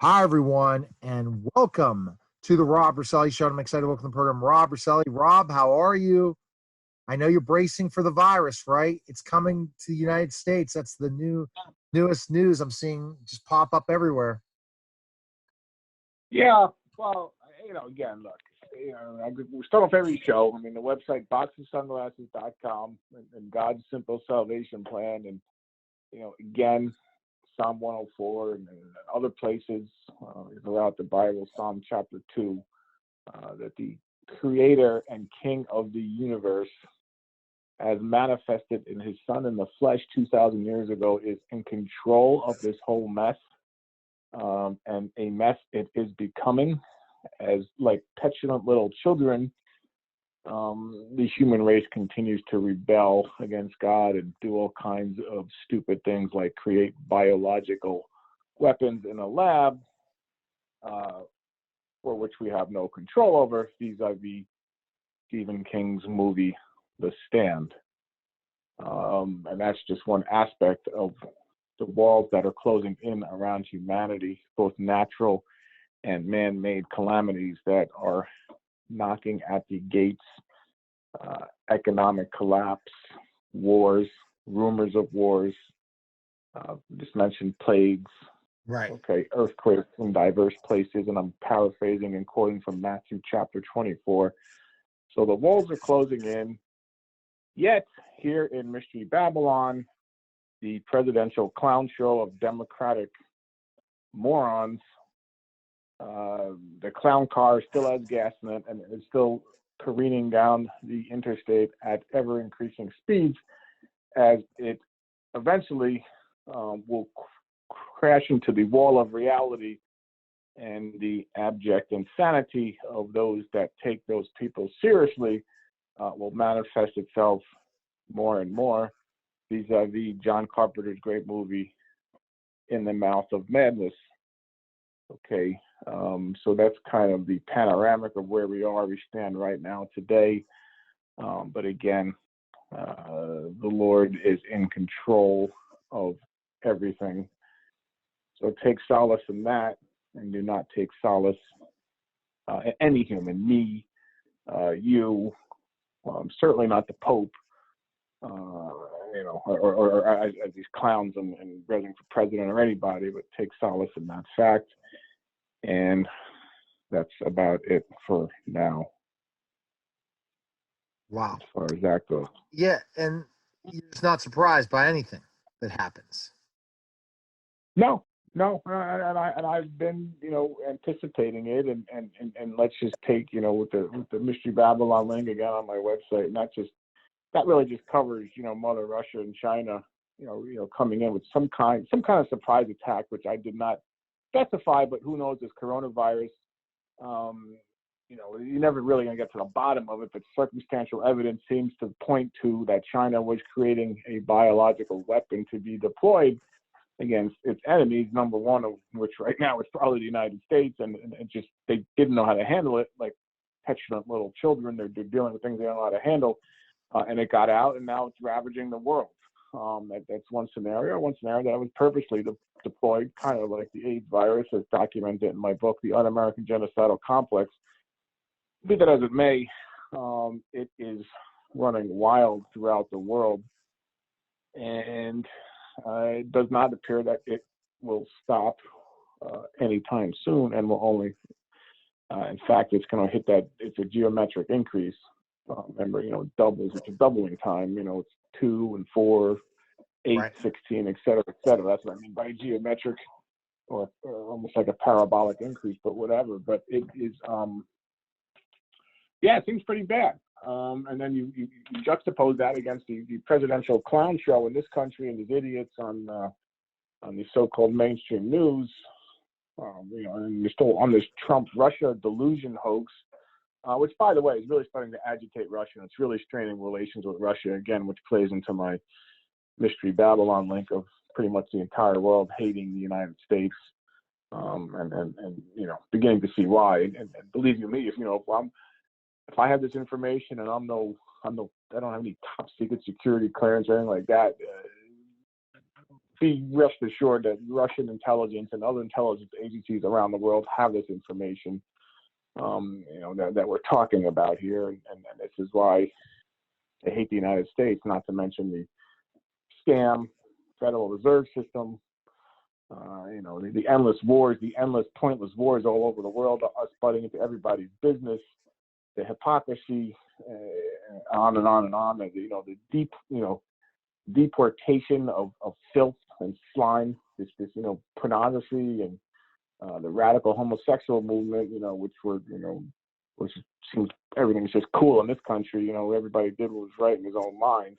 Hi, everyone, and welcome to the Rob Roselli Show. I'm excited to welcome to the program, Rob Roselli. Rob, how are you? I know you're bracing for the virus, right? It's coming to the United States. That's the newest news I'm seeing just pop up everywhere. Yeah, well, again, look, we start off every show. I mean, the website boxandsunglasses.com and God's Simple Salvation Plan, and again, Psalm 104 and other places throughout the Bible, Psalm chapter 2, that the Creator and King of the universe, as manifested in His Son in the flesh 2,000 years ago, is in control of this whole mess. And a mess it is becoming, as like petulant little children, the human race continues to rebel against God and do all kinds of stupid things like create biological weapons in a lab, for which we have no control over, vis-a-vis Stephen King's movie, The Stand. And that's just one aspect of the walls that are closing in around humanity, both natural and man-made calamities that are knocking at the gates, economic collapse, wars, rumors of wars, just mentioned plagues, Right. Okay, earthquakes in diverse places, and I'm paraphrasing and quoting from Matthew chapter 24. So the walls are closing in, yet here in Mystery Babylon, the presidential clown show of Democratic morons, the clown car still has gas in it and is still careening down the interstate at ever-increasing speeds, as it eventually will crash into the wall of reality, and the abject insanity of those that take those people seriously will manifest itself more and more, vis-a-vis John Carpenter's great movie, In the Mouth of Madness. Okay, so that's kind of the panoramic of where we stand right now today. But again, the Lord is in control of everything. So take solace in that, and do not take solace in any human, me, you, certainly not the Pope, or as these clowns and running for president or anybody, but take solace in that fact. And that's about it for now. Wow. As far as that goes. Yeah, and you're just not surprised by anything that happens. No, and I've been, anticipating it, and let's just take, with the Mystery Babylon link again on my website, and that really just covers, Mother Russia and China, coming in with some kind of surprise attack, which I did not specify, but who knows, this coronavirus, you're never really going to get to the bottom of it, but circumstantial evidence seems to point to that China was creating a biological weapon to be deployed against its enemies, number one of which right now is probably the United States, and just they didn't know how to handle it, like petulant little children. They're dealing with things they don't know how to handle, and it got out, and now it's ravaging the world. That's one scenario. One scenario that was purposely deployed, kind of like the AIDS virus, as documented in my book, The Un-American Genocidal Complex. Be that as it may, it is running wild throughout the world, and it does not appear that it will stop anytime soon, and will only, in fact, it's going to hit that, it's a geometric increase. Remember, doubles, it's a doubling time, it's 2 and 4, 8, right. 16, et cetera, et cetera. That's what I mean by geometric, or almost like a parabolic increase, but whatever. But it is, it seems pretty bad. And then you juxtapose that against the presidential clown show in this country and these idiots on the so-called mainstream news, and you're still on this Trump-Russia delusion hoax, which, by the way, is really starting to agitate Russia, and it's really straining relations with Russia, again, which plays into my Mystery Babylon link of pretty much the entire world hating the United States, and beginning to see why. And believe you me, if I have this information and I don't have any top secret security clearance or anything like that, be rest assured that Russian intelligence and other intelligence agencies around the world have this information, that we're talking about here. And this is why they hate the United States, not to mention the scam Federal Reserve System, the endless wars, the endless pointless wars all over the world, us butting into everybody's business, the hypocrisy, on and on and on, the deep, deportation of filth and slime, this pornography and the radical homosexual movement, which seems everything's just cool in this country. Everybody did what was right in his own mind.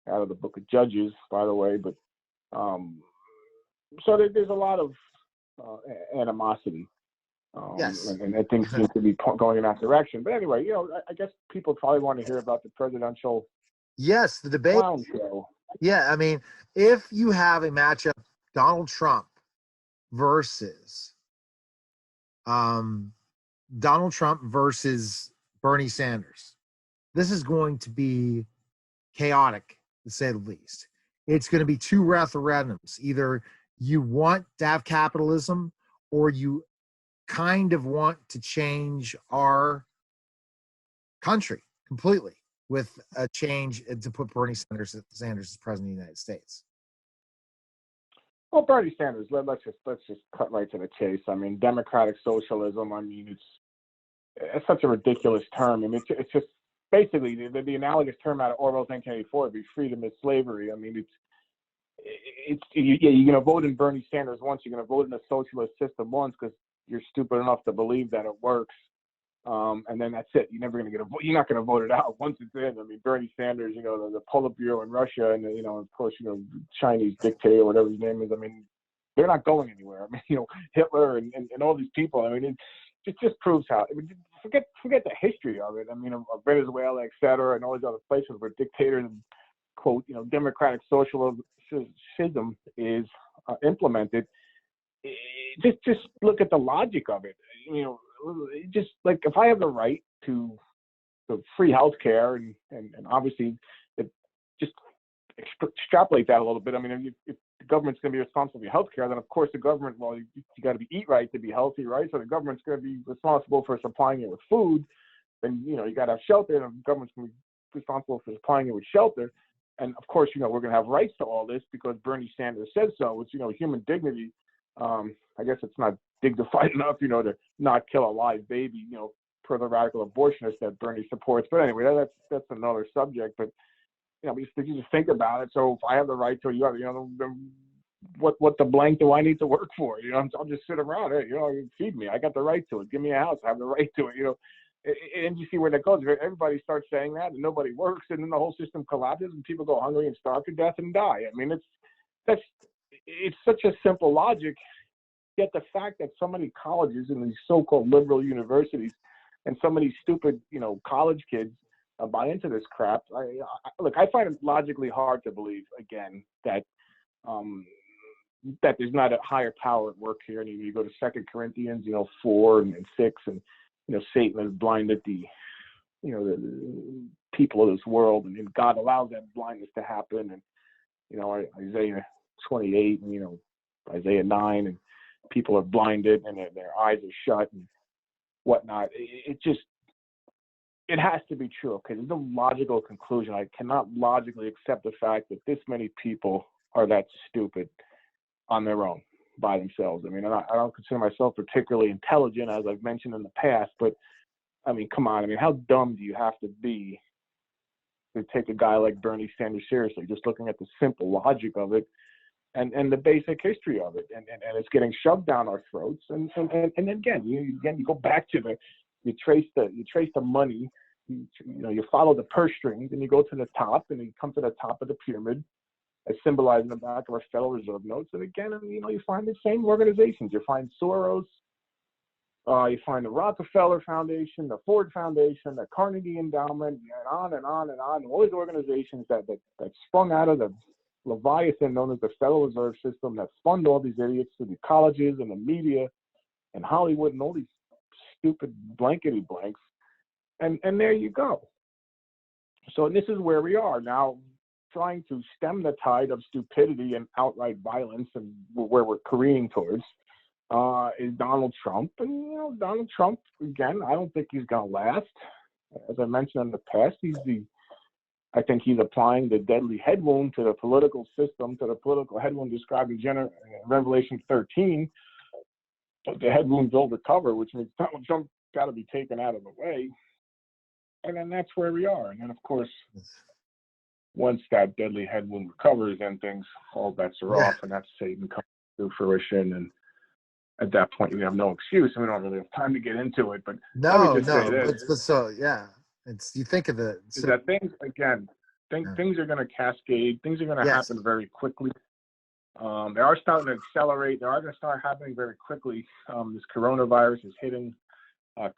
Out of the Book of Judges, by the way, but so there's a lot of animosity, Yes. and things seem to be going in that direction. But anyway, I guess people probably want to hear about the presidential the debate. Clown show. Yeah, I mean, if you have a matchup, Donald Trump versus Bernie Sanders, this is going to be chaotic, to say the least. It's going to be two referendums. Either you want to have capitalism or you kind of want to change our country completely with a change to put Bernie Sanders as president of the United States. Well, Bernie Sanders, let's just cut right to the chase. I mean, democratic socialism, it's such a ridiculous term. I mean, it's just basically the analogous term out of Orwell's 1984 would be freedom is slavery. I mean, you're going to vote in Bernie Sanders once, you're going to vote in a socialist system once because you're stupid enough to believe that it works, and then that's it. You're never going to you're not going to vote it out once it's in. I mean, Bernie Sanders, the Politburo in Russia, and of course, Chinese dictator, whatever his name is. I mean, they're not going anywhere. I mean, Hitler and all these people. I mean, it just proves how. I mean, forget the history of it. I mean, of Venezuela, et cetera, and all these other places where dictators and quote, democratic socialism is implemented. Just look at the logic of it. Just like if I have the right to free health care and obviously just extrapolate that a little bit. I mean, if the government's going to be responsible for your health care, then of course the government, well, you got to eat right to be healthy, right? So the government's going to be responsible for supplying you with food. Then, you got to have shelter, and the government's going to be responsible for supplying you with shelter. And of course, we're going to have rights to all this because Bernie Sanders says so. It's, human dignity. I guess it's not dignified enough, to not kill a live baby, per the radical abortionist that Bernie supports. But anyway, that's another subject. But you just think about it. So if I have the right to, what the blank do I need to work for? I'll just sit around. Hey, feed me. I got the right to it. Give me a house. I have the right to it. And you see where that goes. Everybody starts saying that, and nobody works, and then the whole system collapses, and people go hungry and starve to death and die. I mean, it's such a simple logic. Yet the fact that so many colleges and these so-called liberal universities and so many stupid, college kids buy into this crap. I find it logically hard to believe again that there's not a higher power at work here. And you go to 2 Corinthians, 4 and 6, and Satan has blinded the people of this world, and God allows that blindness to happen. And Isaiah 28 and Isaiah 9, and people are blinded and their eyes are shut and whatnot. It has to be true. Okay, there's no logical conclusion. I cannot logically accept the fact that this many people are that stupid on their own by themselves. I mean, I don't consider myself particularly intelligent, as I've mentioned in the past, but I mean, come on. I mean, how dumb do you have to be to take a guy like Bernie Sanders seriously? Just looking at the simple logic of it and the basic history of it, and it's getting shoved down our throats. And again, you go back to you trace the money. You follow the purse strings, and you go to the top, and you come to the top of the pyramid, as symbolized in the back of our Federal Reserve notes. And again, you find the same organizations. You find Soros, you find the Rockefeller Foundation, the Ford Foundation, the Carnegie Endowment, and on and on and on. All these organizations that sprung out of the Leviathan known as the Federal Reserve System that fund all these idiots through the colleges and the media and Hollywood and all these stupid blankety blanks. And there you go. So this is where we are now. trying to stem the tide of stupidity and outright violence and where we're careening towards is Donald Trump. And, Donald Trump, again, I don't think he's going to last. As I mentioned in the past, I think he's applying the deadly head wound to the political system, to the political head wound described in Revelation 13. But the head wound will recover, which means Donald Trump got to be taken out of the way. And then that's where we are. And then, of course, once that deadly head wound recovers, then all bets are off, and that's Satan comes to fruition. And at that point, you have no excuse, and we don't really have time to get into it. But let me just say this. You think of it. Is that things, again, things are going to cascade. Things are going to happen very quickly. They are starting to accelerate. They are going to start happening very quickly. This coronavirus is hitting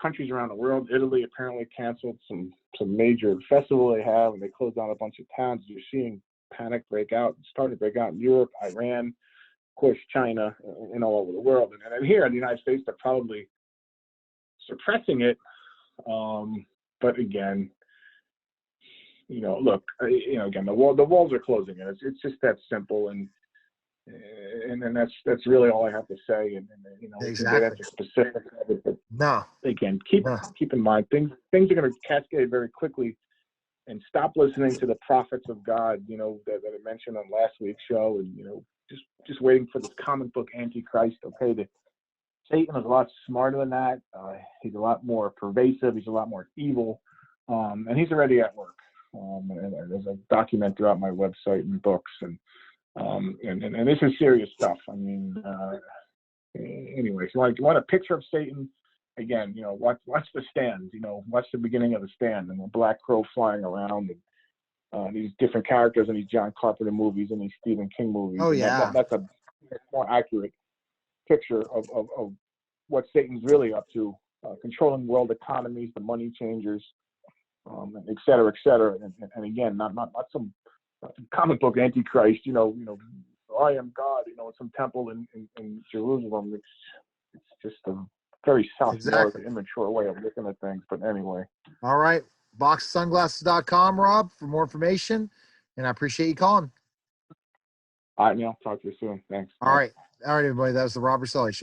countries around the world. Italy apparently canceled some major festival they have, and they closed down a bunch of towns. You're seeing panic starting to break out in Europe, Iran, of course, China, and all over the world. And here in the United States, they're probably suppressing it. But again, look, again, the walls are closing in. It's just that simple, and that's really all I have to say. And we can get into specifics of it, but again, keep in mind things are going to cascade very quickly, and stop listening to the prophets of God, that I mentioned on last week's show, and just waiting for this comic book antichrist. Okay, Satan is a lot smarter than that. He's a lot more pervasive. He's a lot more evil, and he's already at work. And as I document throughout my website and books, and this is serious stuff. I mean, anyway, so you want a picture of Satan? Again, watch The Stand. Watch the beginning of The Stand, and the black crow flying around, and these different characters in these John Carpenter movies and these Stephen King movies. Oh, yeah. That's a more accurate picture of what Satan's really up to, controlling world economies, the money changers, et cetera, et cetera. And again, not some comic book antichrist, I am God, in some temple in Jerusalem. It's just a very sophomoric, immature way of looking at things. But anyway. All right. BoxSunglasses.com, Rob, for more information. And I appreciate you calling. All right, Neil. Talk to you soon. Thanks. All right. All right, everybody. That was the Rob Roselli Show.